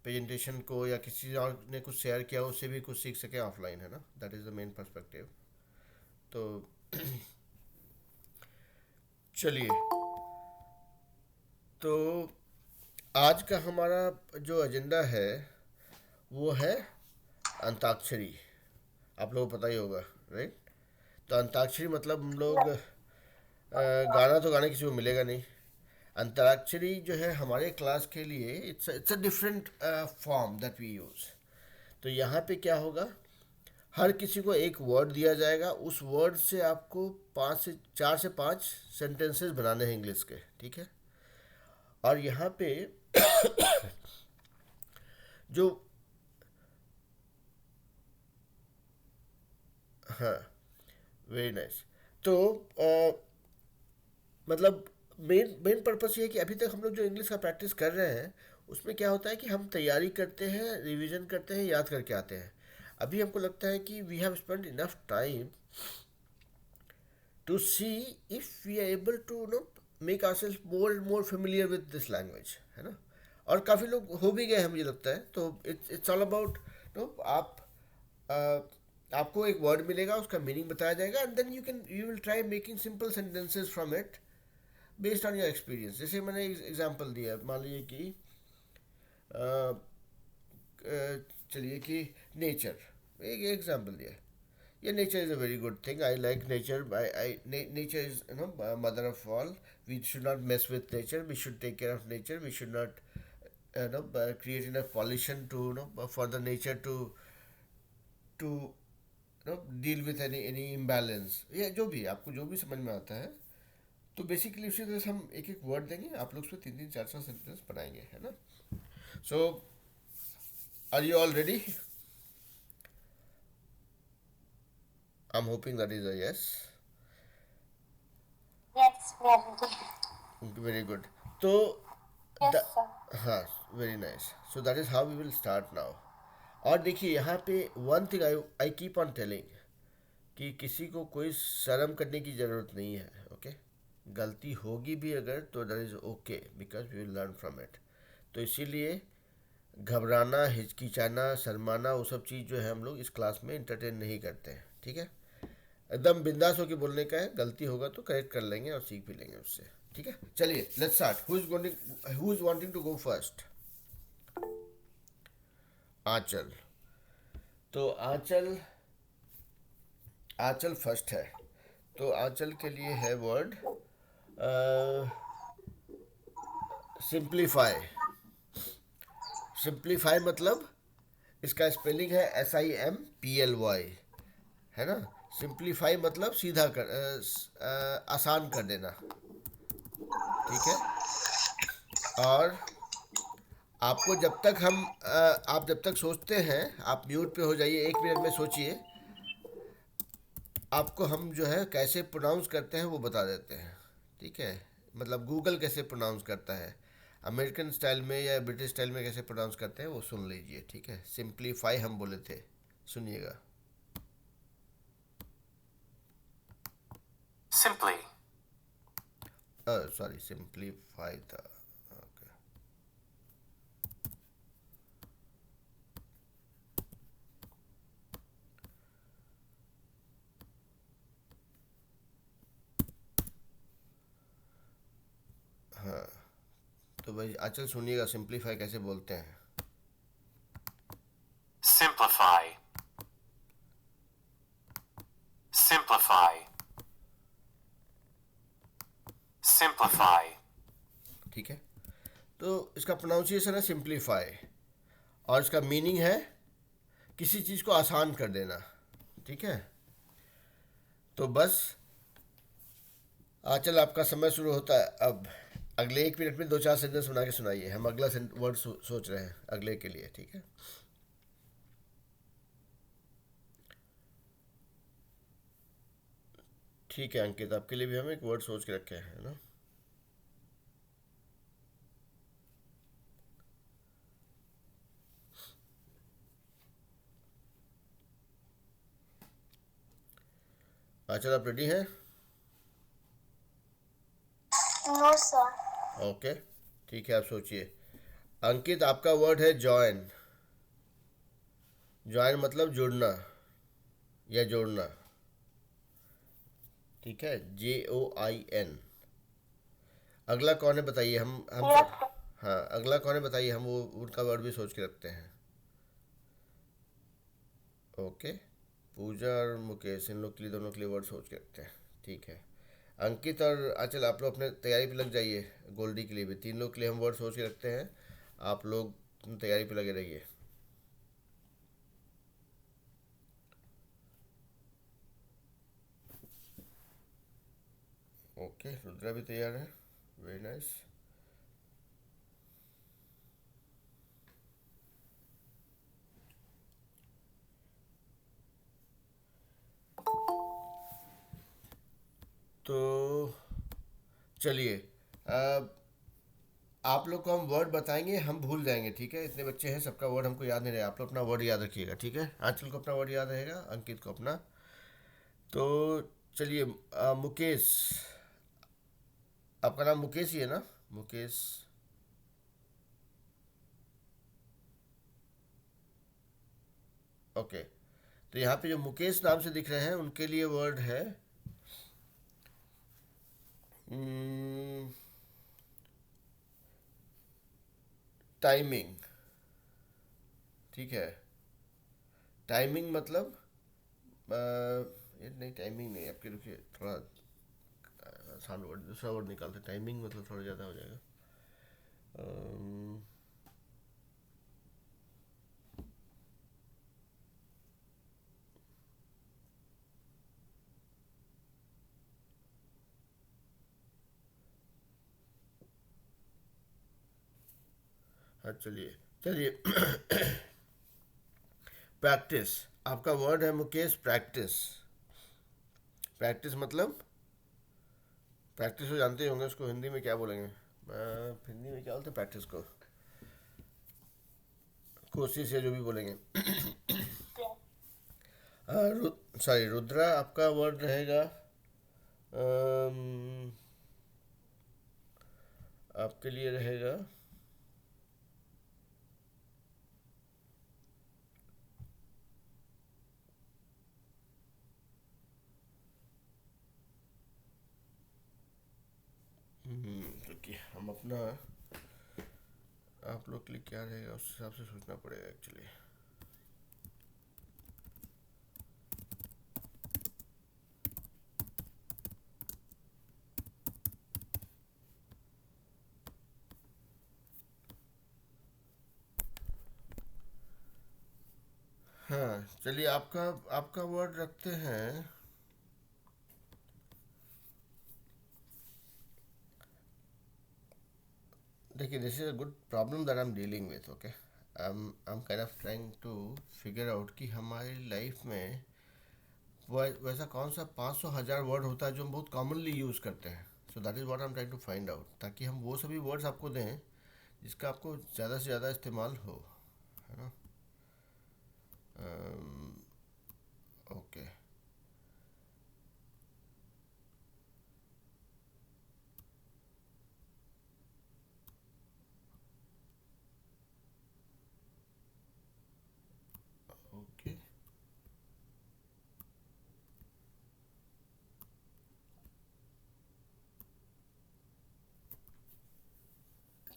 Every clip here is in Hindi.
प्रेजेंटेशन को या किसी और ने कुछ शेयर किया उससे भी कुछ सीख सके ऑफलाइन, है ना, that is the main perspective. तो चलिए, तो आज का हमारा जो एजेंडा है वो है अंताक्षरी। आप लोगों को पता ही होगा, राइट? तो अंताक्षरी मतलब हम लोग गाना तो गाने किसी को मिलेगा नहीं। अंतराक्षरी जो है हमारे क्लास के लिए it's a different form that we use. तो यहाँ पे क्या होगा, हर किसी को एक वर्ड दिया जाएगा, उस वर्ड से आपको 4 से 5 सेंटेंसेस बनाने हैं इंग्लिश के, ठीक है? और यहाँ पे जो, हाँ, वेरी नाइस। तो मतलब मेन मेन पर्पस ये है कि अभी तक हम लोग जो इंग्लिश का प्रैक्टिस कर रहे हैं उसमें क्या होता है कि हम तैयारी करते हैं, रिवीजन करते हैं, याद करके आते हैं। अभी हमको लगता है कि we have spend enough time to see if we are able to know make our self more and more familiar with this language, है ना? और काफ़ी लोग हो भी गए हैं मुझे लगता है। तो it's it's all about, no, आप आपको एक वर्ड मिलेगा, उसका मीनिंग बताया जाएगा, and then you will try making simple sentences from it based on your experience. जैसे मैंने एग्जांपल दिया, मान लीजिए कि अ, चलिए कि नेचर, एक एग्जांपल दिया, ये nature is a very good thing, I like nature, I nature is mother of all, we should not mess with nature, we should take care of nature, we should not create enough pollution to for the nature to deal with any imbalance, या जो भी आपको जो भी समझ में आता है। तो बेसिकली उसी तरह से हम एक एक वर्ड देंगे, आप लोग उसमें 3 3 4 4 सेंटेंस बनाएंगे, है ना? So are you all ready? I am hoping that is a yes. Yes, we are ready. Very good. तो Yes, द sir. हाँ, very nice. So that is how we will start now. और देखिए यहाँ पे one thing I I keep on telling कि किसी को कोई शर्म करने की ज़रूरत नहीं है, ओके? गलती होगी भी अगर तो that is okay, because we will learn from it. तो इसीलिए घबराना, हिचकिचाना, शर्माना, वो सब चीज़ जो है हम लोग इस क्लास में इंटरटेन नहीं करते हैं, ठीक है? एकदम बिंदास होकर बोलने का है, गलती होगा तो करेक्ट कर लेंगे और सीख भी लेंगे उससे, ठीक है? चलिए, let's start. Who is wanting to go first? Anchal. तो आंचल, आंचल फर्स्ट है। तो आंचल के लिए है वर्ड सिंप्लीफाई। सिंप्लीफाई मतलब इसका स्पेलिंग है SIMPLY, है ना? सिंप्लीफाई मतलब सीधा कर, आसान कर देना, ठीक है? और आपको जब तक आप जब तक सोचते हैं, आप म्यूट पे हो जाइए, 1 मिनट में सोचिए, आपको हम जो है कैसे प्रोनाउंस करते हैं वो बता देते हैं, ठीक है? मतलब गूगल कैसे प्रोनाउंस करता है, अमेरिकन स्टाइल में या ब्रिटिश स्टाइल में कैसे प्रोनाउंस करते हैं वो सुन लीजिए, ठीक है? सिंप्लीफाई हम बोले थे, सुनिएगा। Simply. सॉरी, सिंप्लीफाई था, ओके। हाँ, तो भाई आचल सुनिएगा सिंप्लीफाई कैसे बोलते हैं। Simplify. Simplify. Simplify. ठीक है? तो इसका प्रोनाउंसिएशन है सिंप्लीफाई, और इसका मीनिंग है किसी चीज़ को आसान कर देना, ठीक है? तो बस आचल आपका समय शुरू होता है अब। अगले 1 मिनट में 2 4 सेंटेंस बना के सुनाइए, हम अगला वर्ड सोच रहे हैं अगले के लिए, ठीक है? ठीक है अंकित, आपके लिए भी हम एक वर्ड सोच के रखे हैं, है ना? आचल आप रेडी हैं? No, sir. ओके, ठीक है, आप सोचिए। अंकित आपका वर्ड है जॉइन। जॉइन मतलब जुड़ना या जोड़ना, ठीक है, JOIN। अगला कौन है बताइए, हम Yes, sir. हाँ, अगला कौन है बताइए, हम वो उनका वर्ड भी सोच के रखते हैं। ओके, पूजा और मुकेश इन लोग के लिए, दोनों के लिए वर्ड सोच के रखते हैं, ठीक है। अंकित और आंचल आप लोग अपने तैयारी पे लग जाइए, गोल्डी के लिए भी, तीन लोग के लिए हम वर्ड सोच के रखते हैं, आप लोग तैयारी पे लगे रहिए। ओके, रुद्रा भी तैयार है, वेरी नाइस। तो चलिए, अब आप लोग को हम वर्ड बताएंगे, हम भूल जाएंगे, ठीक है, इतने बच्चे हैं, सबका वर्ड हमको याद नहीं रहेगा, आप लोग अपना वर्ड याद रखिएगा, ठीक है। आंचल को अपना वर्ड याद रहेगा, अंकित को अपना। तो चलिए, मुकेश, आपका नाम मुकेश ही है ना, मुकेश। ओके, तो यहाँ पे जो मुकेश नाम से दिख रहे हैं उनके लिए वर्ड है टाइमिंग, ठीक है। टाइमिंग मतलब ये नहीं, टाइमिंग नहीं, आपके रुकिए, थोड़ा आसान वर्ड, दूसरा वर्ड निकालते, टाइमिंग मतलब थोड़ा ज़्यादा हो जाएगा। अम, हाँ, चलिए चलिए प्रैक्टिस, आपका वर्ड है मुकेश, प्रैक्टिस। प्रैक्टिस मतलब, प्रैक्टिस को जानते ही होंगे, उसको हिंदी में क्या बोलेंगे, हिंदी में क्या बोलते हैं प्रैक्टिस को, कोशिश या जो भी बोलेंगे। सॉरी, रुद्रा आपका वर्ड रहेगा, अम, आपके लिए रहेगा रुकिए, हम अपना, आप लोग के लिए क्या रहेगा उस हिसाब से सोचना पड़ेगा एक्चुअली। हाँ, चलिए, आपका आपका वर्ड रखते हैं, देखिए, this is a good problem that I am dealing with, okay. I am kind of trying to figure out कि हमारी लाइफ में वैसा कौन सा 500 1000 वर्ड होता है जो हम बहुत कॉमनली यूज़ करते हैं। So that is what I am trying to find out, ताकि हम वो सभी वर्ड्स आपको दें जिसका आपको ज़्यादा से ज़्यादा इस्तेमाल हो, है ना। ओके, ओके,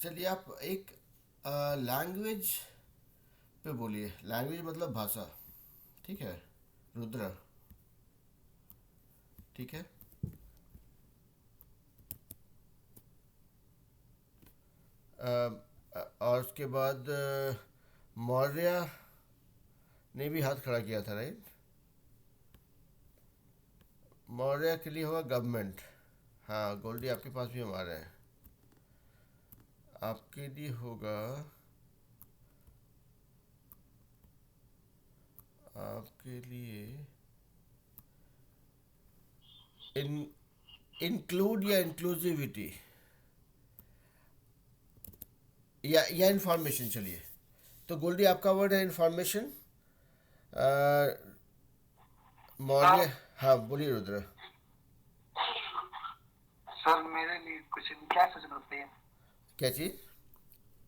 चलिए, आप एक लैंग्वेज पे बोलिए, लैंग्वेज मतलब भाषा, ठीक है, रुद्र, ठीक है। और उसके बाद मौर्य ने भी हाथ खड़ा किया था, राइट। मौर्य के लिए होगा गवर्नमेंट। हाँ, गोल्डी आपके पास भी हम आ रहे हैं, आपके लिए होगा, आपके लिए इन इंक्लूड या इंक्लूसिविटी या इंफॉर्मेशन, चलिए। तो गोल्डी आपका वर्ड है इंफॉर्मेशन, मौर्य, हाँ बोलिए रुद्र। सर मेरे लिए कुछ क्या सोचना चाहिए? क्या चीज़,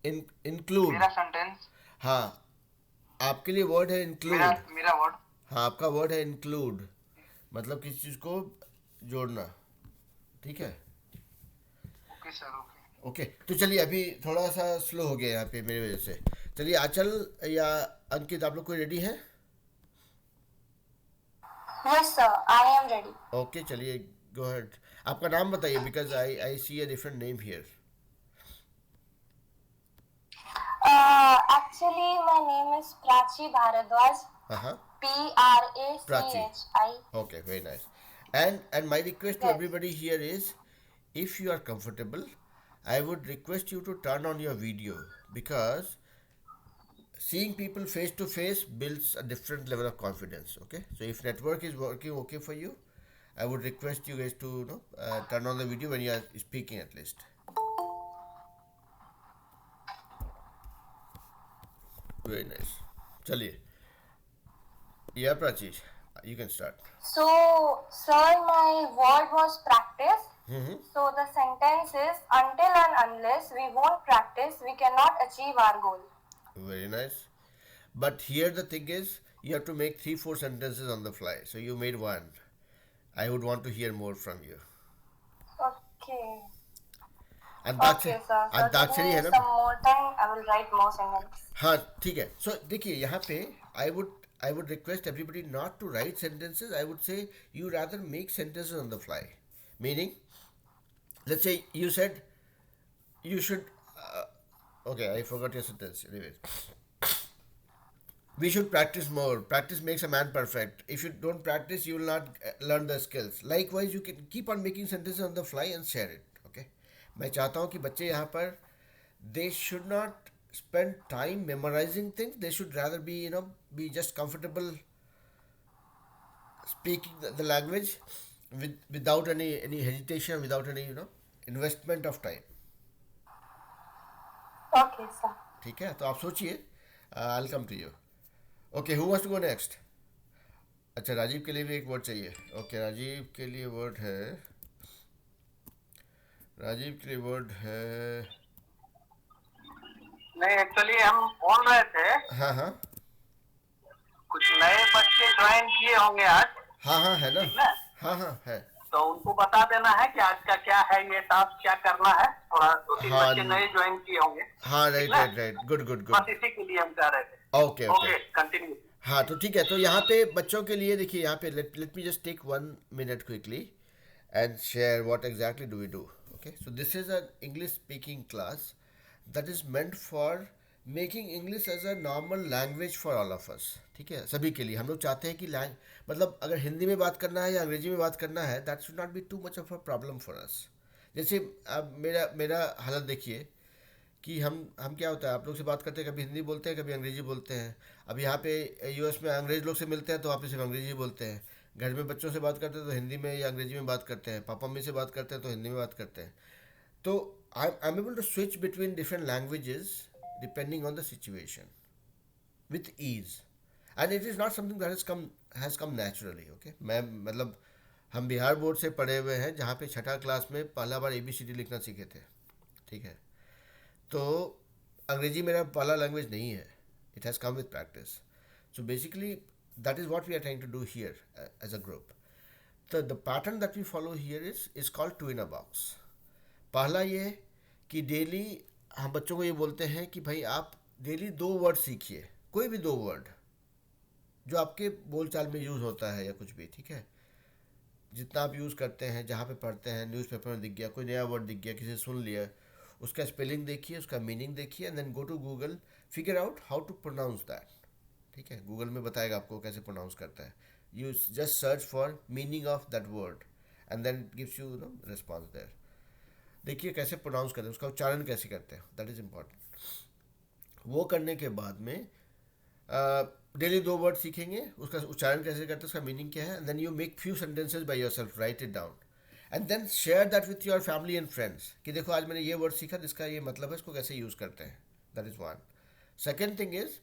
इंक्लूड। मेरा सेंटेंस, हाँ, आपके लिए वर्ड है मेरा इंक्लूड। मेरा वर्ड। हाँ, आपका वर्ड है इंक्लूड, मतलब किसी चीज़ को जोड़ना। ठीक है। Okay sir, okay. ओके, तो चलिए, अभी थोड़ा सा स्लो हो गया यहाँ पे मेरी वजह से। चलिए, आंचल या अंकित, आप लोग कोई रेडी हैं? Yes, sir. I am ready. Okay, चलिए, गो अहेड। आपका नाम बताइए, because I see a different name here. Actually, my name is Prachi Bharadwaj. हाँ हाँ, Prachi. Prachi. Okay, very nice. And my request to Yes. everybody here is, if you are comfortable, I would request you to turn on your video, because seeing people face to face builds a different level of confidence. Okay, so if network is working okay for you, I would request you guys to turn on the video when you are speaking at least. Very nice. चलिए, yeah, Prachi, you can start. So, sir, my word was practice. So the sentence is, until and unless we won't practice, we cannot achieve our goal. Very nice. But here the thing is, you have to make 3-4 sentences on the fly. So you made one. I would want to hear more from you. Okay. Antakshari, Okay, sir. So give antakshari me है ना? some more time. I will write more sentences. हाँ, ठीक है. So देखिए, यहाँ पे I would request everybody not to write sentences. I would say you rather make sentences on the fly. Meaning, let's say you said you should. Okay, I forgot your sentence. Anyways, we should practice more. Practice makes a man perfect. If you don't practice, you will not learn the skills. Likewise, you can keep on making sentences on the fly and share it. Okay, मैं चाहता हूँ कि बच्चे यहाँ पर, they should not spend time memorizing things. They should rather be just comfortable speaking the language without any hesitation, without any investment of time. Okay, sir. ठीक है, तो आप सोचिए. I'll come to you. Okay, who wants to go next? अच्छा, राजीव के लिए भी एक वर्ड चाहिए. ओके, राजीव के लिए वर्ड है. नहीं, एक्चुअली हम बोल रहे थे, हाँ हाँ कुछ नए बच्चे ज्वाइन किए होंगे आज, हाँ हाँ, है ना? ठीक ना? हाँ है. तो उनको बता देना है कि आज का क्या है, ये टास्क क्या करना है. थोड़ा 2-3 हाँ, बच्चे नए ज्वाइन किए होंगे. हाँ, ठीक ना? राइट. गुड. बस इसी के लिए हम कह रहे थे. ओके. Okay, continue. हाँ, तो ठीक है. तो यहाँ पे बच्चों के लिए देखिए, यहाँ पे let me just take 1 minute quickly and share what exactly do we do. Okay, so this is an English speaking class that is meant for making English as a normal language for all of us. ठीक है, सभी के लिए. हम लोग चाहते हैं कि मतलब अगर हिंदी में बात करना है या अंग्रेजी में बात करना है, that should not be too much of a problem for us. जैसे अब मेरा हालत देखिए कि हम क्या होता है, आप लोग से बात करते हैं, कभी हिंदी बोलते हैं, कभी अंग्रेजी बोलते हैं. अब यहाँ पे यूएस में अंग्रेज लोग से मिलते हैं तो वहाँ पे सिर्फ अंग्रेजी बोलते हैं. घर में बच्चों से बात करते हैं तो हिंदी में या अंग्रेजी में बात करते हैं. पापा मम्मी से बात करते हैं तो हिंदी में बात करते हैं. तो I am able to switch between different languages depending on the situation with ease, and it is not something that has come naturally. Okay, मैं मतलब हम बिहार बोर्ड से पढ़े हुए हैं, जहाँ पे छठा क्लास में पहला बार ABCD लिखना सीखे थे. ठीक है, तो अंग्रेजी मेरा पहला लैंग्वेज नहीं है. It has come with practice. So basically that is what we are trying to do here as a group. तो the pattern that we follow here is called 2 in a box. पहला ये कि डेली हम बच्चों को ये बोलते हैं कि भाई आप डेली 2 वर्ड सीखिए, कोई भी 2 वर्ड जो आपके बोलचाल में यूज़ होता है या कुछ भी. ठीक है, जितना आप यूज़ करते हैं, जहाँ पे पढ़ते हैं, न्यूज़पेपर में दिख गया, कोई नया वर्ड दिख गया, किसी से सुन लिया, उसका स्पेलिंग देखिए, उसका मीनिंग देखिए, and then go to Google, figure out how to pronounce that. ठीक है, गूगल में बताएगा आपको कैसे प्रोनाउंस करता है. You just search for meaning of that word and then gives you response there. देखिए कैसे प्रोनाउंस करते हैं, उसका उच्चारण कैसे करते हैं, दैट इज़ इम्पॉर्टेंट. वो करने के बाद में डेली 2 वर्ड सीखेंगे, उसका उच्चारण कैसे करते हैं, उसका मीनिंग क्या है, and then you make few sentences by yourself, write it down, and then share that with your family and friends कि देखो आज मैंने ये वर्ड सीखा, जिसका ये मतलब है, इसको कैसे यूज़ करते हैं. That is one. Second thing is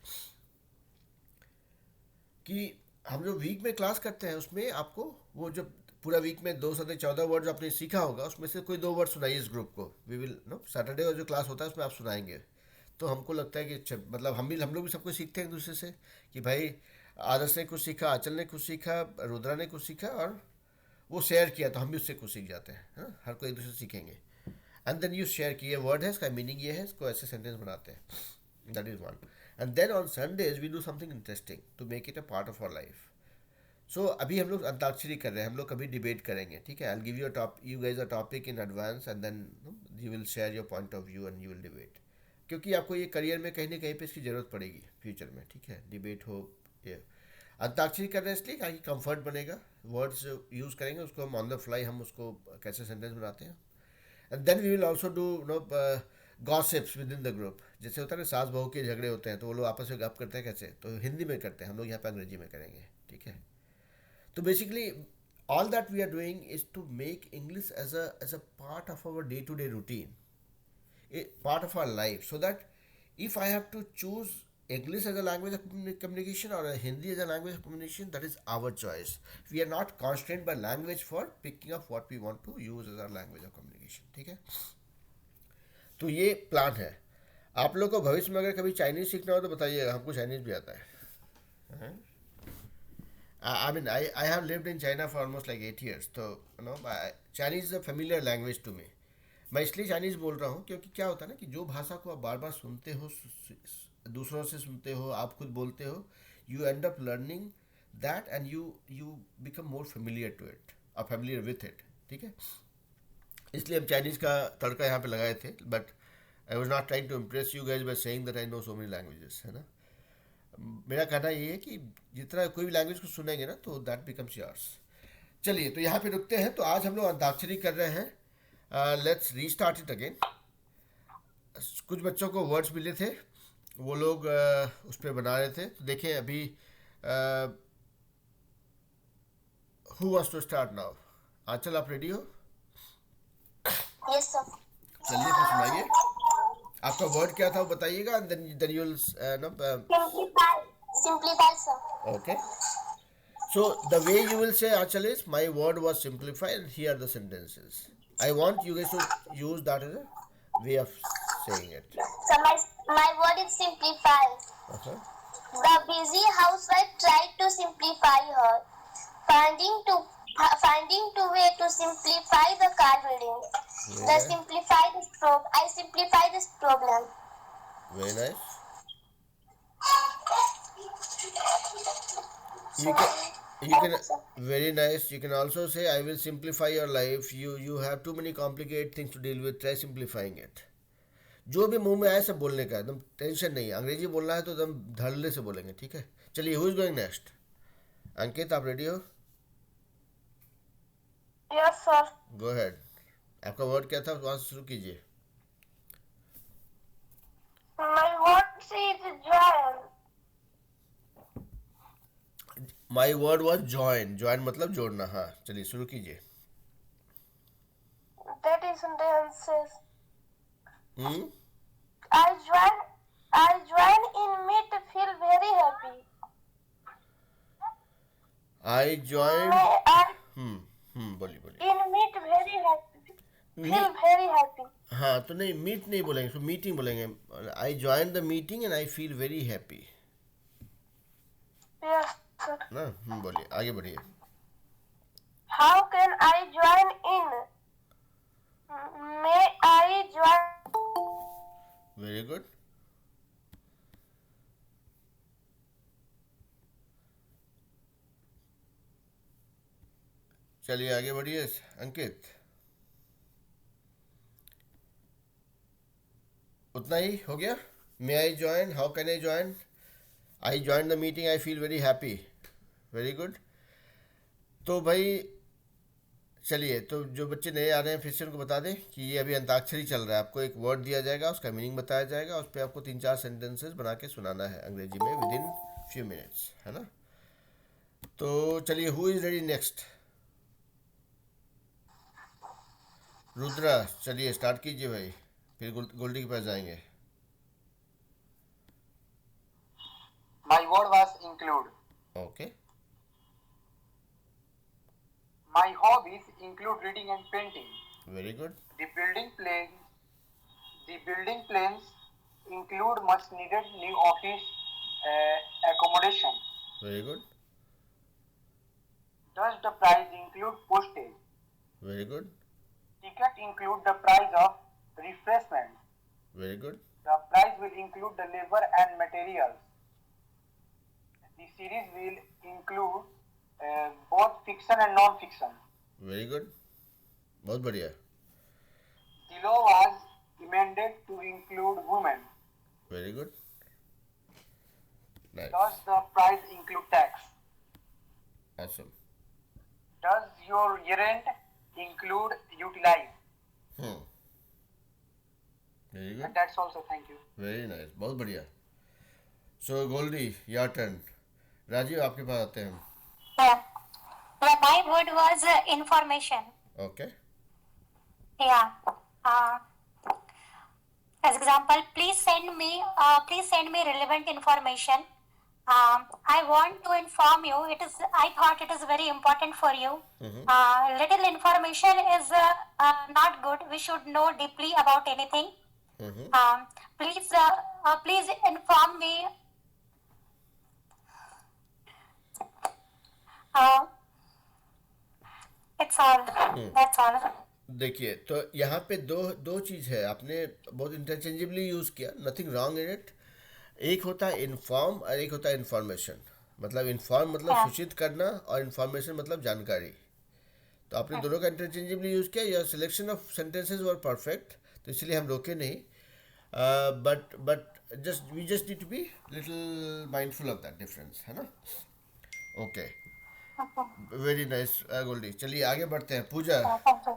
कि हम जो वीक में क्लास करते हैं उसमें आपको वो जो पूरा वीक में 2 से 14 वर्ड जो आपने सीखा होगा, उसमें से कोई 2 वर्ड सुनाइए इस ग्रुप को. वी विल सैटरडे जो क्लास होता है उसमें आप सुनाएंगे. तो हमको लगता है कि अच्छा, मतलब हम लोग भी सब कुछ सीखते हैं एक दूसरे से, कि भाई आदर्श ने कुछ सीखा, आंचल ने कुछ सीखा, रुद्रा ने कुछ सीखा, और वो शेयर किया तो हम भी उससे कुछ सीख जाते हैं, हाँ, हर कोई एक दूसरे से सीखेंगे। एंड देन यू शेयर कि ये वर्ड है, इसका मीनिंग ये है, इसको ऐसे सेंटेंस बनाते हैं, that is one. And then on Sundays we do something interesting to make it a part of our life. So अभी हम लोग अंताक्षरी कर रहे हैं, हम लोग कभी डिबेट करेंगे, ठीक है। I give you you guys a topic in advance and then you will share your point of view and you will debate, क्योंकि आपको ये करियर में कहीं ना कहीं पे इसकी ज़रूरत पड़ेगी फ्यूचर में, ठीक है। डिबेट हो, ये अंताक्षरी कर रहे हैं इसलिए ताकि कंफर्ट बनेगा, वर्ड्स यूज़ करेंगे, उसको हम ऑन द फ्लाई हम उसको कैसे सेंटेंस बनाते हैं। And then we will also do gossips with in the group. जैसे होता है ना, सास बहू के झगड़े होते हैं तो वो लोग आपस में गप करते हैं कैसे, तो हिंदी में करते हैं, हम लोग यहाँ पे अंग्रेजी में करेंगे, ठीक है। तो basically all that we are doing is to make English as a part of our day to day routine, a part of our life, so that if I have to choose English as a language of communication or a Hindi as a language of communication, that is our choice. We are not constrained by language for picking up what we want to use as our language of communication, ठीक है। तो ये प्लान है। आप लोग को भविष्य में अगर कभी चाइनीज़ सीखना हो तो बताइएगा, हमको चाइनीज़ भी आता है। I mean, I have lived in China for almost like 8 years, तो Chinese is a familiar language to me. मैं इसलिए चाइनीज़ बोल रहा हूँ क्योंकि क्या होता है ना कि जो भाषा को आप बार बार सुनते हो, दूसरों से सुनते हो, आप खुद बोलते हो, you end up learning that and you become more familiar to it और फेमिलियर विथ इट, ठीक है। इसलिए हम चाइनीज़ का तड़का यहाँ पे लगाए थे, but I was not trying to impress you guys by saying that I know so many languages, है ना। मेरा कहना ये है कि जितना कोई भी लैंग्वेज को सुनेंगे ना तो दैट बिकम्स योर्स। चलिए, तो यहाँ पे रुकते हैं। तो आज हम लोग अंताक्षरी कर रहे हैं। Let's restart it again. कुछ बच्चों को वर्ड्स मिले थे, वो लोग उस पर बना रहे थे। तो देखिए अभी who wants to start now? Anchal, आप रेडी हो? Yes, sir. चलिए फिर सुनाइए, आपका वर्ड क्या था वो बताइएगा, and then you will Simplify. Simplify, sir. okay. So the way you will say, Achal, is my word was simplified and here are the sentences. I want you guys to use that as a way of saying it. So my word is simplify. Uh-huh. The busy housewife tried to simplify her, finding to way to simplify the car building. Yeah. I simplify this problem. Very nice. You can very nice. You can also say, I will simplify your life. You have too many complicated things to deal with. Try simplifying it. जो भी मुंह में आए सब बोलने का, एकदम टेंशन नहीं है। अंग्रेजी बोलना है तो एकदम धड़ल्ले से बोलेंगे, ठीक है। चलिए, हु इज गोइंग नेक्स्ट? अंकित, आप रेडी हो? Yes, sir. गो अहेड। आपका वर्ड क्या था, वहां से शुरू कीजिए। My word is join. My word was join. Join मतलब जोड़ना, हाँ। चलिए शुरू कीजिए। That is sentences. Hmm, I join in meet feel very happy. I join. I बोलिए बोलिए। in meet very happy. Feel me- very happy. हाँ, तो नहीं, मीट नहीं बोलेंगे, तो मीटिंग बोलेंगे। आई join the meeting and I feel very happy, Yes, sir. ना। बोलिए, आगे बढ़िए। How can I join in? May I join? Very good. चलिए आगे बढ़िए अंकित। उतना ही हो गया? May I join, how can I join, I join the meeting, I feel very happy. Very good. तो भाई चलिए, तो जो बच्चे नए आ रहे हैं फिर से उनको बता दें कि ये अभी अंताक्षरी चल रहा है। आपको एक वर्ड दिया जाएगा, उसका मीनिंग बताया जाएगा, उस पर आपको 3-4 सेंटेंसेस बना के सुनाना है अंग्रेजी में विद इन फ्यू मिनट्स, है ना। तो चलिए, who is ready next? Rudra, चलिए स्टार्ट कीजिए भाई, फिर गोल्डी के पास जाएंगे। My word was include. Okay. My hobbies include reading and painting. Very good. The building plans include much needed new office accommodation? Very good. Does the price include postage? Very good. Ticket include the price of refreshment. Very good. The price will include the labor and materials. The series will include both fiction and non-fiction. Very good. बहुत बढ़िया. The law was amended to include women. Very good. Nice. Does the price include tax? Awesome. Does your rent include utilize? Very good. And that's also, thank you. Very nice. बहुत बढ़िया. So Goldie, your turn. Rajiv आपके पास आते हैं. Yeah. My word was information. Okay. Yeah. As example, please send me relevant information. I want to inform you. I thought it is very important for you. Little information is not good. We should know deeply about anything. Please inform me. It's all. That's all. देखिए तो यहाँ पे दो चीज़ है. आपने बहुत इंटरचेंजेबली यूज़ किया. Nothing wrong in it. एक होता है इन्फॉर्म और एक होता है इन्फॉर्मेशन. मतलब इन्फॉर्म मतलब सूचित करना और इन्फॉर्मेशन मतलब जानकारी. तो आपने दोनों का इंटरचेंजेबली यूज़ किया. Your selection of sentences were perfect. तो इसलिए हम रोके नहीं. But we just need to be little mindful of that difference, है ना. ओके. Very nice Goldie. चलिए आगे बढ़ते हैं. पूजा. Thank you.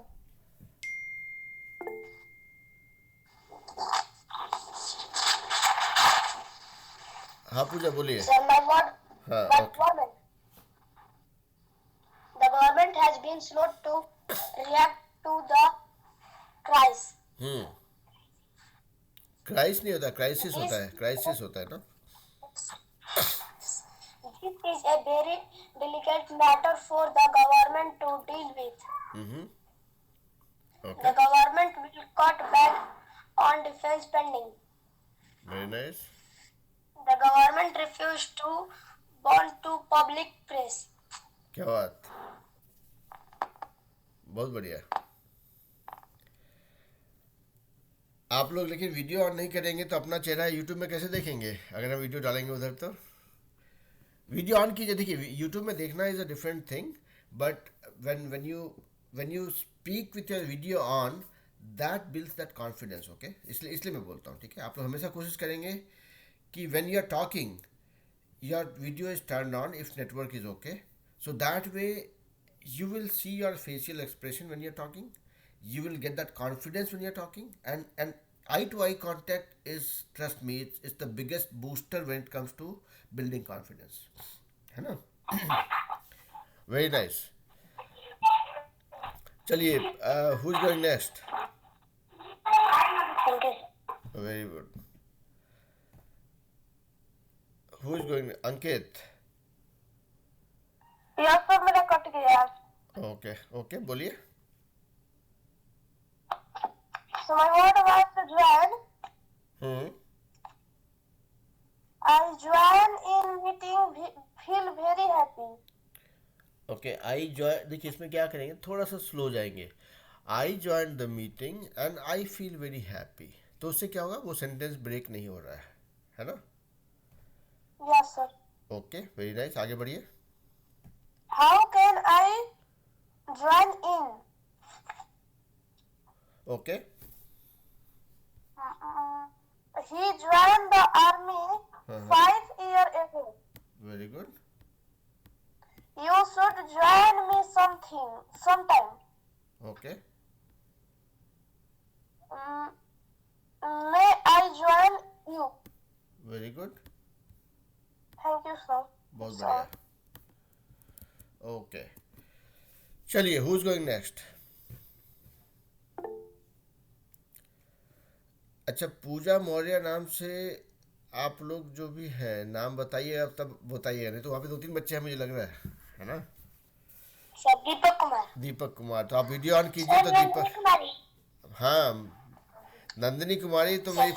हाँ पूजा बोलिए. Sir, my word. हाँ But okay. government. The government has been slow to react to the crisis. Cries नहीं होता, क्राइसिस होता है. क्राइसिस होता है ना. This is a very delicate matter for the government to deal with. Okay. The government will cut back on defense spending. Very nice. The government refused to bond to public press. क्या बात. बहुत बढ़िया. आप लोग लेकिन वीडियो ऑन नहीं करेंगे तो अपना चेहरा यूट्यूब में कैसे देखेंगे अगर हम वीडियो डालेंगे उधर. तो वीडियो ऑन कीजिए. देखिए यूट्यूब में देखना is a different thing. But when you speak with your video on, that builds that confidence. Okay, इसलिए मैं बोलता हूँ. ठीक है. आप लोग हमेशा कोशिश करेंगे कि when you are talking your video is turned on if network is okay. So that way you will see your facial expression when you're talking. You will get that confidence when you're talking. And eye to eye contact is, trust me, it's the biggest booster when it comes to building confidence. है ना. Very nice. चलिए who is going next? Very good. Who is going? Ankit. Yes, sir, मेरा कट गया. Okay, okay, बोलिए. So my word was join. I join in meeting. Feel very happy. Okay. I join. देखिए इसमें क्या करेंगे, थोड़ा सा स्लो जाएंगे. I join the meeting and I feel very happy. तो उससे क्या होगा, वो सेंटेंस ब्रेक नहीं हो रहा है ना. Yes, sir. Okay. Very nice. आगे बढ़िए. How can I join in? Okay. He joined the army 5 years ago. Very good. You should join me sometime. Okay. May I join you? Very good. Thank you, sir. बहुत बढ़िया. ओके. चलिए हु इज गोइंग नेक्स्ट. अच्छा, पूजा मौर्य नाम से आप लोग जो भी हैं नाम बताइए. अब तब बताइए, नहीं तो वहाँ पे 2-3 बच्चे हैं मुझे लग रहा है ना. Sir, Deepak Kumar. Deepak Kumar. तो आप वीडियो ऑन कीजिए. तो Nandini दीपक. Kumari. हाँ, नंदिनी कुमारी तो मेरी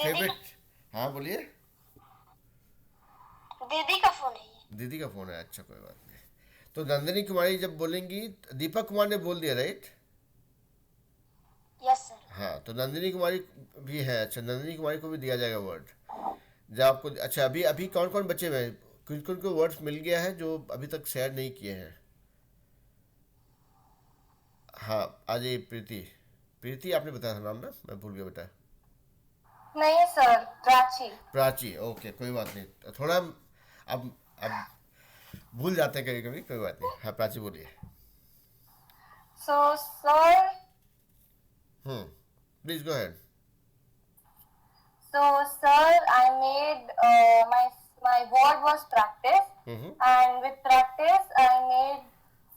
हाँ बोलिए। दीदी का फोन है ये। दीदी का फोन है, अच्छा कोई बात नहीं। तो नंदिनी कुमारी जब बोलेंगी, दीपक कुमार ने बोल दिया राइट? Yes sir. हाँ तो नंदिनी कुमारी भी है, अच्छा नंदिनी कुमारी को भी दिया जाएगा वर्ड जब आपको। अच्छा अभी अभी कौन कौन बचे हुए हैं, किन किन को वर्ड्स मिल गया है जो अभी तक शेयर नहीं किए हैं? हाँ आ जाइए प्रीति। प्रीति आपने बताया था नाम ना, मैं भूल गया बेटा। नहीं सर, प्राची। प्राची, ओके कोई बात नहीं, तो थोड़ा अब भूल जाते हैं कभी कभी, कोई बात नहीं। हाँ प्राची बोलिए। So sir, please go ahead. so sir, I made my word was practice, and with practice I made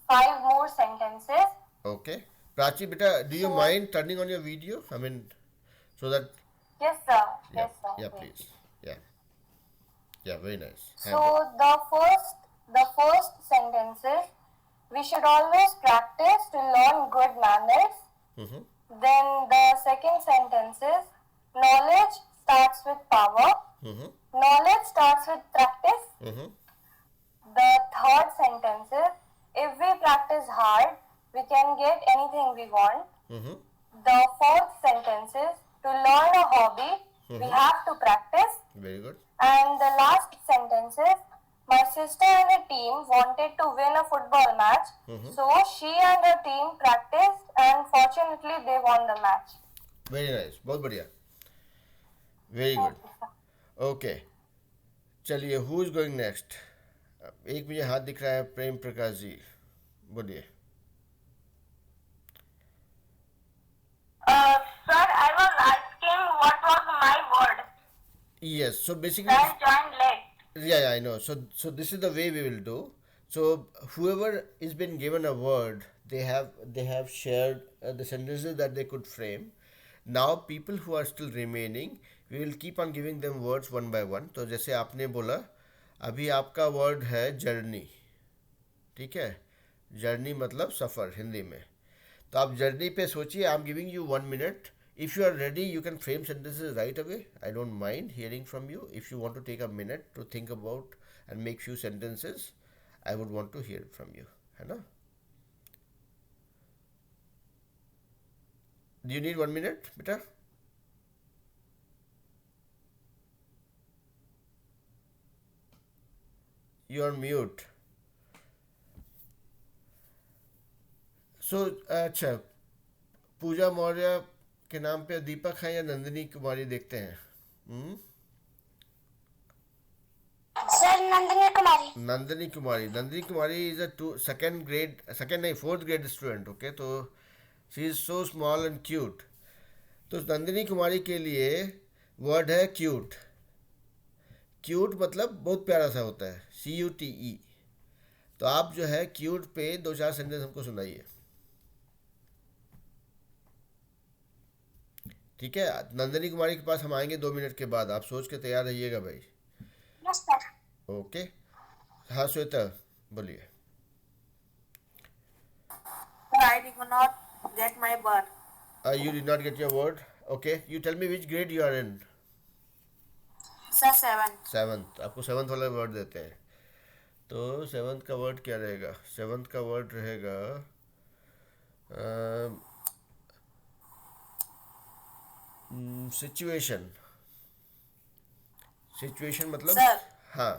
5 more sentences. Okay Prachi बेटा, do you mind turning on your video, I mean so that. Yes sir, yeah yes sir. Yeah Yes. Please, yeah very nice. So the first sentences, we should always practice to learn good manners. Then the second sentence is, knowledge starts with power. Knowledge starts with practice. The third sentence is, if we practice hard, we can get anything we want. The fourth sentence is, to learn a hobby, we have to practice. Very good. And the last sentence is, my sister and her team wanted to win a football match, so she and her team practiced, and fortunately they won the match. Very nice, बहुत बढ़िया, वेरी गुड। ओके चलिए, हु इज गोइंग नेक्स्ट? एक मुझे हाथ दिख रहा है, प्रेम प्रकाश जी बोलिए। Sir, I was asking what was my word. Yes, so basically I joined late. yeah, I know. So this is the way we will do. So whoever is been given a word, they have shared the sentences that they could frame. Now people who are still remaining, we will keep on giving them words one by one. तो जैसे आपने बोला, अभी आपका वर्ड है जर्नी, ठीक है? जर्नी मतलब सफ़र हिंदी में। तो आप जर्नी पे सोचिए, I am giving you 1 minute. If you are ready, you can frame sentences right away. I don't mind hearing from you. If you want to take a minute to think about and make few sentences, I would want to hear from you. है ना? Do you need 1 minute, बेटा? You are mute. So अच्छा, पूजा मौर्य के नाम पे दीपक है या नंदिनी कुमारी, देखते हैं। Sir Nandini Kumari. Nandini Kumari is a second नहीं 4th grade स्टूडेंट। ओके, तो she is so small and cute. तो नंदिनी कुमारी के लिए वर्ड है क्यूट। क्यूट मतलब बहुत प्यारा सा होता है, CUTE। तो आप जो है क्यूट पे 2-4 सेंटेंस हमको सुनाइए, ठीक है? नंदिनी कुमारी के पास हम आएंगे 2 मिनट के बाद, आप सोच के तैयार रहिएगा भाई। Yes sir. ओके, हाँ श्वेता बोलिए। I did not get my word. You did not get your word. Okay, you tell me which grade you are in. Sir, 7th. 7th। आपको 7th वाला वर्ड देते हैं। तो 7th का वर्ड क्या रहेगा? 7th का वर्ड रहेगा सिचुएशन। सिचुएशन मतलब Sir. हाँ,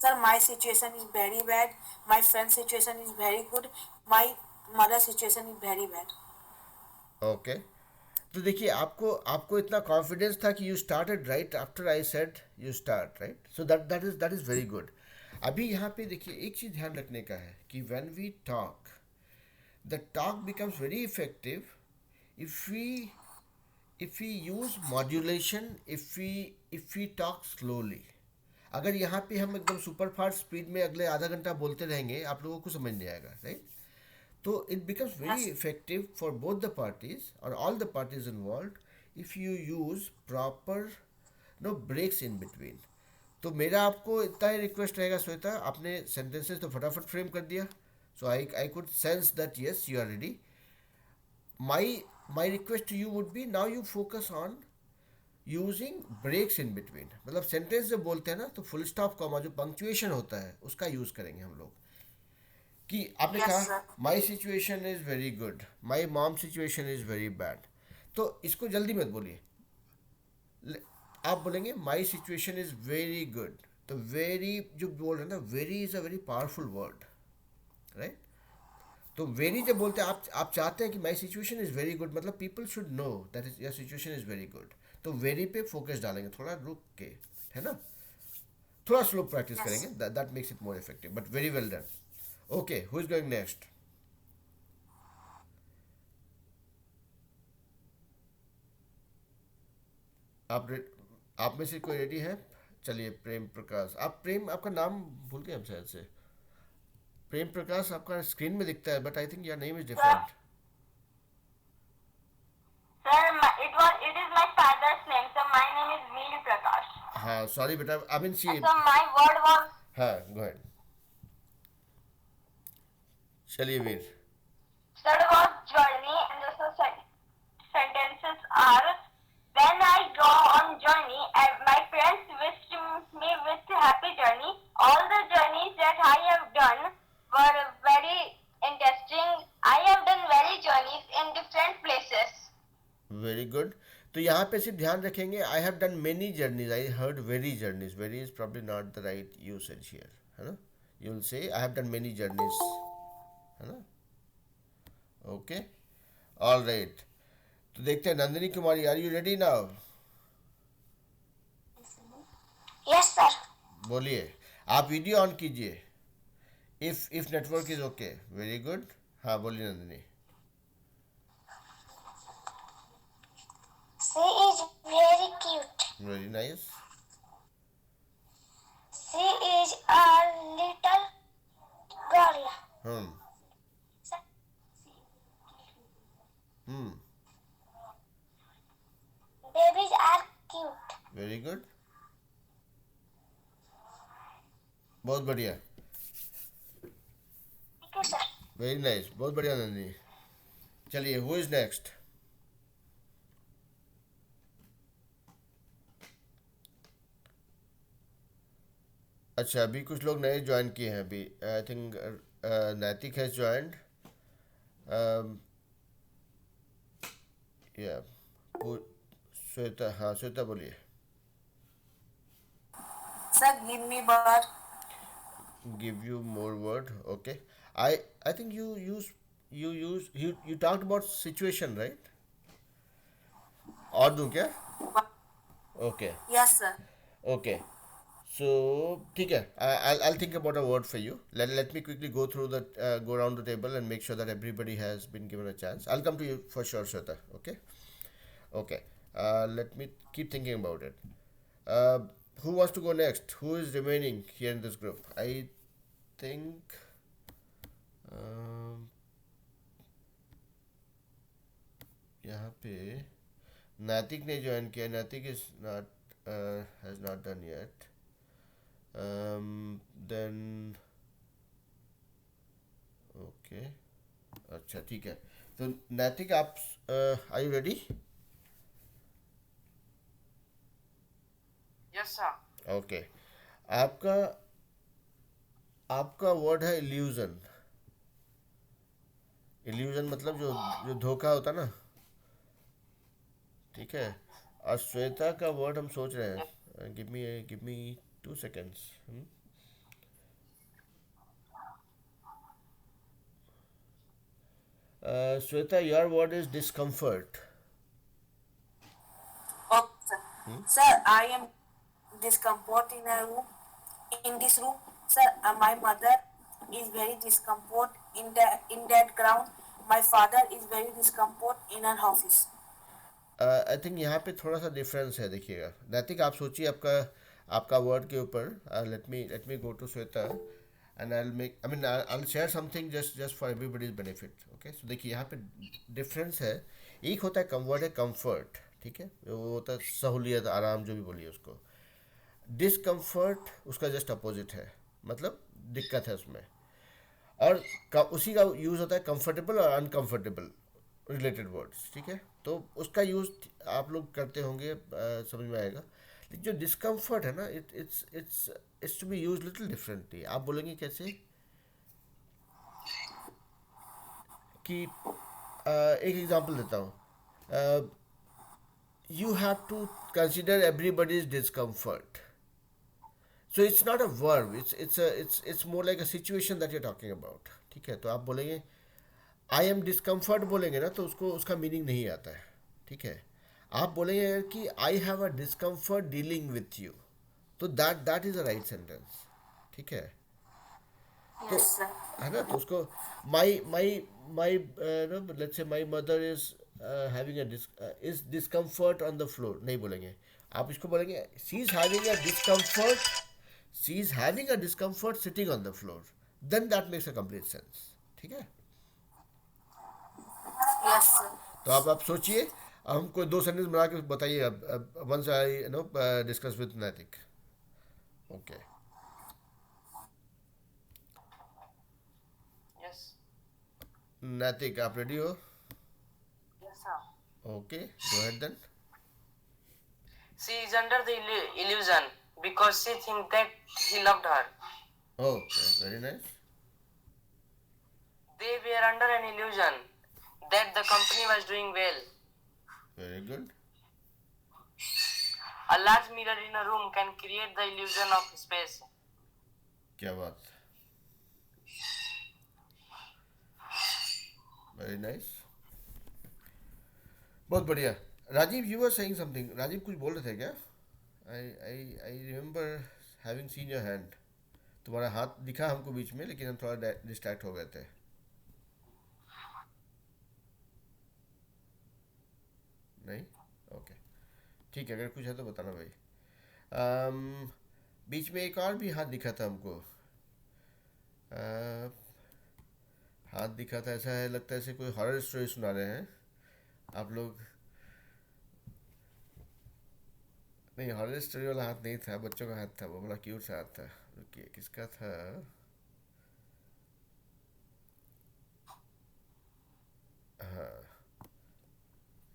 Sir, my situation is very bad. My friend's situation is very good. My mother's situation is very bad. Okay. तो देखिए, आपको इतना कॉन्फिडेंस था कि you started right after I said you start, right? So that is very good. अभी यहाँ पे देखिए, एक चीज़ ध्यान रखने का है कि when we talk, the talk becomes very effective if we use modulation, if we talk slowly. अगर यहाँ पे हम एकदम सुपर फास्ट स्पीड में अगले आधा घंटा बोलते रहेंगे, आप लोगों को समझ नहीं आएगा, राइट? तो it becomes very effective for both the parties और all the parties involve if you use proper breaks in between. तो मेरा आपको इतना ही रिक्वेस्ट रहेगा श्वेता, आपने सेंटेंसेस तो फटाफट फ्रेम कर दिया, so I could sense that yes you are ready. My request to you would be, now you focus on using breaks in between, मतलब सेंटेंस जब बोलते हैं ना तो फुल स्टॉप कॉमा जो पंक्चुएशन होता है उसका यूज़ करेंगे हम लोग। कि आपने Yes, कहा sir. My situation is very good, my mom situation is very bad, तो इसको जल्दी मत बोलिए, आप बोलेंगे my situation is very good. तो वेरी जो बोल रहे हैं ना, very is a very powerful word, right. तो वेरी जब बोलते हैं, आप चाहते हैं कि my situation is very good, मतलब people should know that is your situation is very good. तो वेरी पे फोकस डालेंगे, थोड़ा रुक के, है ना, थोड़ा स्लो प्रैक्टिस Yes. करेंगे, that makes it more effective, but very well done. Okay, who is going next? आप में से कोई रेडी है? चलिए, प्रेम प्रकाश। आप प्रेम, आपका नाम भूल गए हम शायद से। प्रेम प्रकाश आपका स्क्रीन में दिखता है, but I think your name is different. Sir, it is my father's name. So my name is Veer Prakash. हाँ, सॉरी बेटा, I mean see. So my word was हाँ, गो अहेड। चलिए Veer. third was journey, and the sentences are when I go on journey, and my friends wished me with happy journey. All the journeys that I have done were very interesting. I have done very journeys in different places. Very good. तो यहाँ पे सिर्फ ध्यान रखेंगे, I have done many journeys, I heard very journeys, very is probably not the right usage here, है ना। You will say I have done many journeys, है ना। Okay, all right. तो देखते हैं, Nandini Kumari, are you ready now? Yes, sir. बोलिए। आप वीडियो ऑन कीजिए, if network is okay. Very good. हाँ, बोलिए Nandini. She is very cute. Very nice. She is a little girl. Hmm hmm Babies are cute. Very good, बहुत बढ़िया, Thank you, sir. Very nice, बहुत बढ़िया नंदिनी। चलिए, हु इज नेक्स्ट? अच्छा, अभी कुछ लोग नए ज्वाइन किए हैं अभी। आई थिंक नैतिक हैज ज्वाइंड। या श्वेता, हाँ श्वेता बोलिए। Sir, give me word. Give you more word, okay. I think you talked about situation, right? और दूँ क्या? Okay, Yes, sir. okay. So ठीक है, I'll think about a word for you. Let me quickly go through the go around the table and make sure that everybody has been given a chance. I'll come to you for sure, Shweta. Okay, okay. Let me keep thinking about it. Who wants to go next? Who is remaining here in this group? I think यहाँ पे नैतिक ने ज्वाइन किया। Naitik is not has not done yet. Then okay, अच्छा ठीक है। तो नैतिक, आप are you ready? Yes, sir. Okay, आपका आपका वर्ड है इल्यूजन। इल्यूजन मतलब जो जो धोखा होता ना, ठीक है। और श्वेता का वर्ड हम सोच रहे हैं, give me 2 seconds। Shweta, your word is discomfort. Okay, sir. Sir, I am discomfort in a room. In this room, sir, my mother is very discomfort in that ground. My father is very discomfort in our houses. I think यहाँ पे थोड़ा सा डिफरेंस है, देखिएगा। नैतिक, आप सोचिए आपका आपका वर्ड के ऊपर। Let me go to Shweta and I share something just for everybody's benefit. Okay, so देखिए यहाँ पे डिफरेंस है। एक होता है वर्ड है कंफर्ट, ठीक है, वो होता है सहूलियत, आराम, जो भी बोलिए उसको। डिसकम्फर्ट उसका जस्ट अपोजिट है, मतलब दिक्कत है उसमें। और उसी का यूज़ होता है कंफर्टेबल और अनकंफर्टेबल, रिलेटेड वर्ड्स, ठीक है। तो उसका यूज़ आप लोग करते होंगे, समझ में आएगा। लेकिन जो डिस्कम्फर्ट है ना, it's to be use little differently. आप बोलेंगे कैसे कि एक एग्जांपल देता हूँ, you have to consider everybody's discomfort. So it's not a verb, it's more like a situation that you're talking about, ठीक है। तो आप बोलेंगे I am discomfort बोलेंगे ना, तो उसको उसका मीनिंग नहीं आता है, ठीक है। आप बोलेंगे अगर कि I have a discomfort dealing with you, तो that is a right sentence, ठीक है। तो Yes, sir. है ना, तो उसको my no, let's say my mother is having a is discomfort on the floor नहीं बोलेंगे। आप इसको बोलेंगे she is having a discomfort sitting on the floor, then that makes a complete sense, ठीक है। Yes, sir. तो आप सोचिए, हमको 2 सेंटेंस बना के बताइए अब once I discuss with Naitik. Okay, Yes. Naitik आप रेडी हो? Yes, sir. Okay, go ahead then. She is under the illusion because she thinks that he loved her. Okay, very nice. They were under an illusion that the company was doing well. Very good. A large mirror in a room can create the illusion of space. क्या बात, वेरी नाइस, बहुत बढ़िया। Rajeev, you are saying something. Rajeev कुछ बोल रहे थे क्या? I remember having seen your hand. तुम्हारा हाथ दिखा हमको बीच में, लेकिन हम थोड़ा डिस्ट्रैक्ट हो गए थे। नहीं, ओके, ठीक है, अगर कुछ है तो बताना भाई। बीच में एक और भी हाथ दिखा था हमको, हाथ दिखा था, ऐसा है लगता है ऐसे कोई हॉरर स्टोरी सुना रहे हैं आप लोग। नहीं, हॉरर स्टोरी वाला हाथ नहीं था, बच्चों का हाथ था, वो बड़ा क्यूट सा हाथ था। रुकिए, किसका था? हाँ,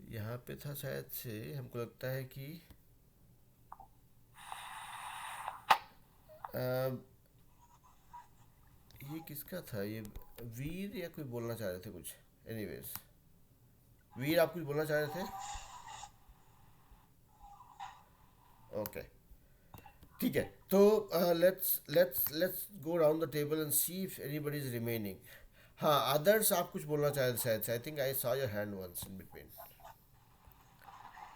यहाँ पे था शायद से, हमको लगता है कि ये किसका था? ये वीर या कोई बोलना चाह रहे थे कुछ। एनीवेज, वीर आप कुछ बोलना चाह रहे थे? ओके, ठीक है। तो let's go round the table and see if anybody is remaining. हाँ, अदर्स आप कुछ बोलना चाह रहे थे शायद से। I think I saw your hand once in between.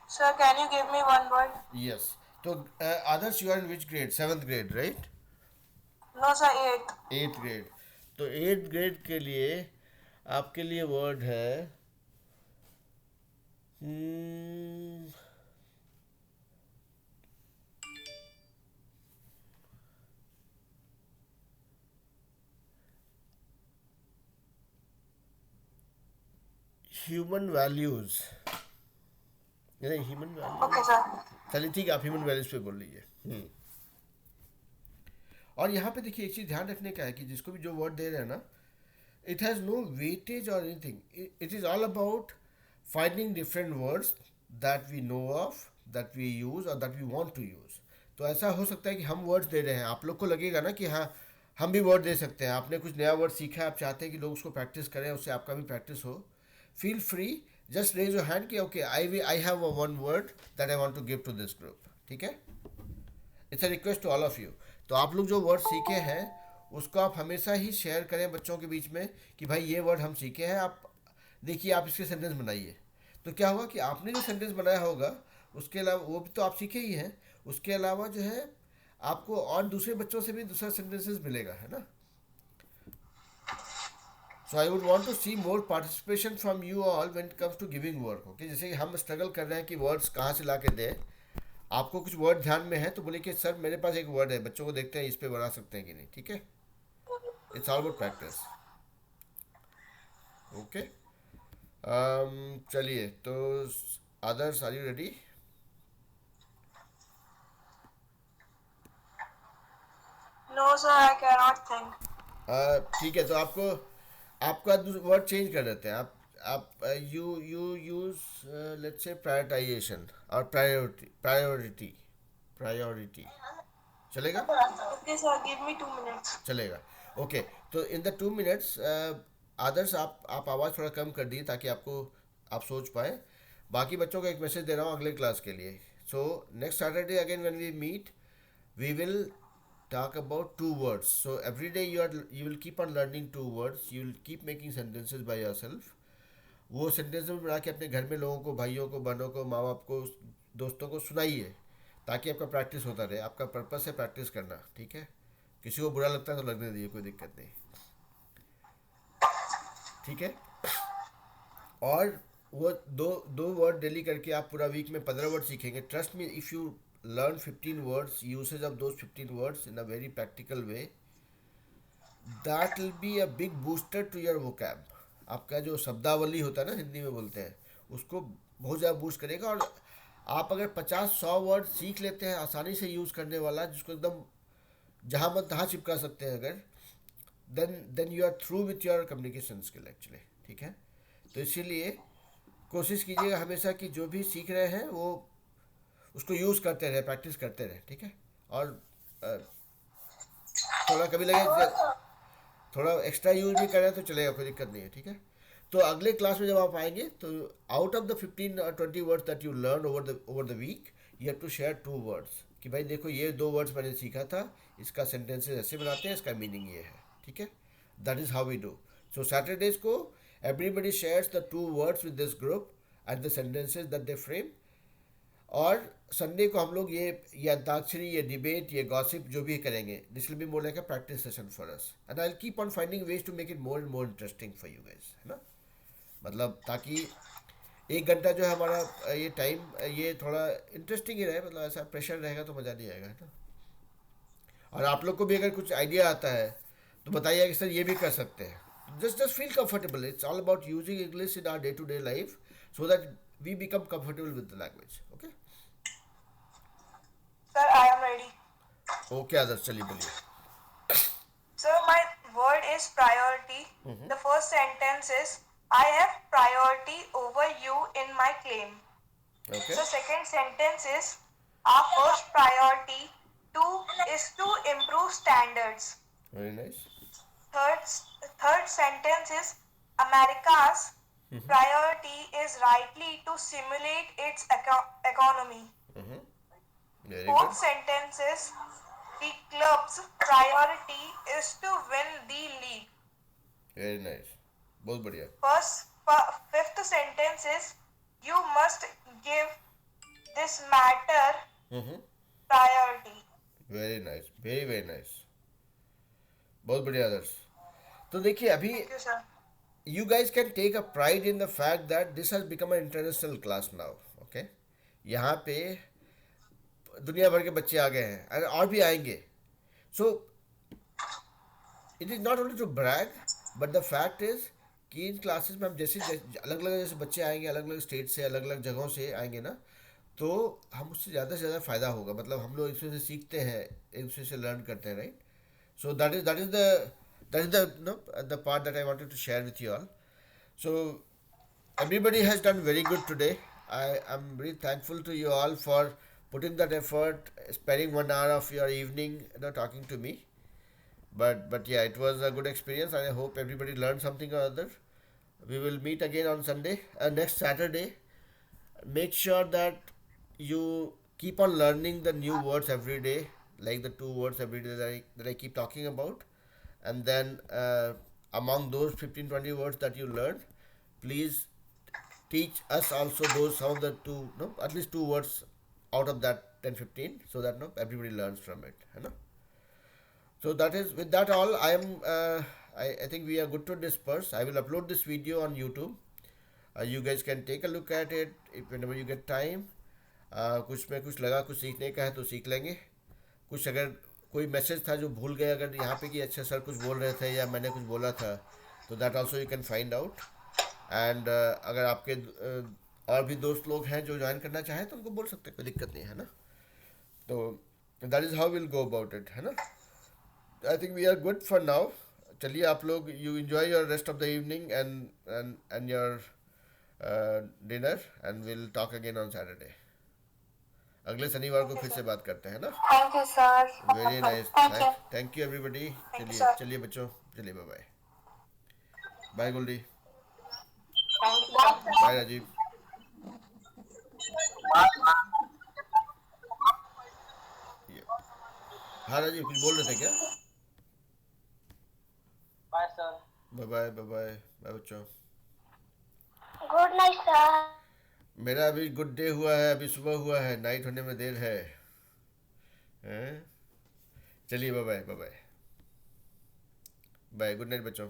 Sir, can you give me one word? Yes, तो others you are in which grade? 7th grade, right? No, sir, 8. 8th grade. तो 8th ग्रेड के लिए आपके लिए वर्ड है ह्यूमन वैल्यूज। नहीं, ह्यूमन वैल्यूज। Okay, sir. चलिए ठीक है, आप ह्यूमन वैल्यूज पे बोल लीजिए। और यहाँ पे देखिए, एक चीज़ ध्यान रखने का है कि जिसको भी जो वर्ड दे रहे हैं ना, it has no weightage or anything. It is all about finding different words that we know of, that we use और that we want to use. तो ऐसा हो सकता है कि हम वर्ड्स दे रहे हैं, आप लोग को लगेगा ना कि हाँ हम भी वर्ड दे सकते हैं। आपने कुछ नया वर्ड सीखा है, आप चाहते हैं कि लोग उसको प्रैक्टिस करें, उससे आपका भी प्रैक्टिस हो। Feel free, just raise your hand कि okay I have a one word that I want to give to this group, ठीक है। It's a request to all of you. तो आप लोग जो वर्ड सीखे हैं उसको आप हमेशा ही शेयर करें बच्चों के बीच में कि भाई ये वर्ड हम सीखे हैं, आप देखिए, आप इसके सेंटेंस बनाइए। तो क्या होगा कि आपने जो सेंटेंस बनाया होगा उसके अलावा वो भी तो आप सीखे ही हैं, उसके अलावा जो है आपको और दूसरे बच्चों से भी दूसरा सेंटेंसेस मिलेगा, है ना। So I would want to see more participation from you all when it comes to giving work. Okay, जैसे कि हम स्ट्रगल कर रहे हैं कि वर्ड्स कहाँ से ला के दें। आपको कुछ वर्ड ध्यान में है तो बोले कि सर मेरे पास एक वर्ड है, बच्चों को देखते हैं इस पे बना सकते हैं कि नहीं, ठीक है। It's all about practice. Okay, चलिए, तो others are you ready? No, sir, I cannot think. ठीक है, तो आपको आपका वर्ड चेंज कर देते हैं। आप आप you use let's say prioritization और priority चलेगा? Okay, sir. Give me 2 minutes. चलेगा. ओके, तो इन द 2 मिनट्स आदर्श आप आवाज़ थोड़ा कम कर दी ताकि आप सोच पाए. बाकी बच्चों को एक मैसेज दे रहा हूँ अगले क्लास के लिए. So next Saturday again when we meet we will talk about 2 words. So every day you will keep on learning 2 words. You will keep making sentences by yourself. वो सेंटेंस में बना के अपने घर में लोगों को, भाइयों को, बहनों को, माँ बाप को, दोस्तों को सुनाइए ताकि आपका प्रैक्टिस होता रहे. आपका पर्पस है प्रैक्टिस करना, ठीक है? किसी को बुरा लगता है तो लगने दीजिए, कोई दिक्कत नहीं, ठीक है? और वो दो वर्ड डेली करके आप पूरा वीक में 15 वर्ड सीखेंगे. Trust me, if you learn 15 words, usage of those 15 words in a very practical way, that will be a big booster to your vocab. आपका जो शब्दावली होता है ना, हिंदी में बोलते हैं, उसको बहुत ज़्यादा बूस्ट करेगा. और आप अगर 50-100 वर्ड सीख लेते हैं आसानी से यूज़ करने वाला, जिसको एकदम जहाँ मन तहाँ चिपका सकते हैं अगर, then you are through with your communication skill actually, ठीक है? तो इसीलिए कोशिश कीजिएगा हमेशा कि जो भी सीख रहे हैं वो उसको यूज़ करते रहे, प्रैक्टिस करते रहे, ठीक है? और थोड़ा कभी लगे थोड़ा एक्स्ट्रा यूज भी करें तो चलेगा, कोई दिक्कत नहीं है, ठीक है? तो अगले क्लास में जब आप आएंगे तो आउट ऑफ द 15 और 20 words that you learn over the week, you have to share 2 words कि भाई देखो ये 2 वर्ड्स मैंने सीखा था, इसका सेंटेंसेस ऐसे बनाते हैं, इसका मीनिंग ये है, ठीक है? That is how we do. So Saturdays को everybody shares the 2 words with this group and the sentences that they frame. और संडे को हम लोग ये अंताक्षरी, ये डिबेट, ये गॉसिप जो भी करेंगे, this will be more like a practice session for us. And I will keep on finding ways to make it more and more interesting for you guys, है ना? मतलब ताकि 1 घंटा जो है हमारा ये टाइम, ये थोड़ा इंटरेस्टिंग ही रहे. मतलब ऐसा प्रेशर रहेगा तो मज़ा नहीं आएगा, है ना? और आप लोग को भी अगर कुछ आइडिया आता है तो बताइए कि सर ये भी कर सकते हैं. just feel comfortable. It's all about using English in our day-to-day life so that we become comfortable with the language. Okay? Sir, I am ready. Okay, Adarsh, चलिए बोलिए. Sir, my word is priority. The first sentence is, I have priority over you in my claim. Okay. So second sentence is, our first priority is to improve standards. Very nice. Third sentence is, America's priority is rightly to stimulate its economy. Very Fourth good. sentence is, the club's priority is to win the league. Very nice. बहुत बढ़िया. Fifth sentence is, you must give this matter priority. Very nice. Very very nice. बहुत बढ़िया आदर्श. तो देखिए अभी Thank you, sir. you guys can take a pride in the fact that this has become an international class now. Okay? यहाँ पे दुनिया भर के बच्चे आ गए हैं और भी आएंगे. So it is not only to brag, but the fact is कि इन क्लासेस में हम जैसे अलग अलग जैसे बच्चे आएंगे, अलग अलग स्टेट से, अलग अलग जगहों से आएंगे ना, तो हम उससे ज़्यादा से ज़्यादा फ़ायदा होगा. मतलब हम लोग एक दूसरे से सीखते हैं, एक दूसरे से लर्न करते हैं, right? So that is the part that I wanted to share with you all. So everybody has done very good today. I am really thankful to you all for putting that effort, sparing 1 hour of your evening, talking to me. But yeah, it was a good experience, and I hope everybody learned something or other. We will meet again on Sunday, next Saturday. Make sure that you keep on learning the new words every day, like the 2 words every day that I keep talking about. And then among those 15-20 words that you learned, please teach us also some of the at least 2 words out of that 10-15, so that everybody learns from it. So that is, with that all, I think we are good to disperse. I will upload this video on YouTube. You guys can take a look at it whenever you get time. कुछ में कुछ लगा, कुछ सीखने का है तो सीख लेंगे. कुछ अगर कोई मैसेज था जो भूल गए अगर यहाँ पे कि अच्छा सर कुछ बोल रहे थे या मैंने कुछ बोला था, तो that also you can find out. And अगर आपके और भी दोस्त लोग हैं जो ज्वाइन करना चाहें तो उनको बोल सकते हैं, कोई दिक्कत नहीं है ना. तो that is how will go about it, है ना. I think we are good for now. चलिए आप लोग, you enjoy your rest of the evening and your dinner, and will talk again on Saturday. अगले शनिवार को फिर से बात करते हैं ना। Thank you, sir. Very nice, Thank you. Thank you everybody. you, चलिए sir. चलिए बच्चों, चलिए bye bye. Bye Goldie, Thank you. Bye Rajeev. ये- हाँ राजीव, कुछ बोल रहे थे क्या? Bye, sir. Bye bye bye bye bye बच्चों। Good night, sir. मेरा अभी गुड डे हुआ है, अभी सुबह हुआ है, नाइट होने में देर है। हैं? चलिए bye bye bye bye bye, good night बच्चों।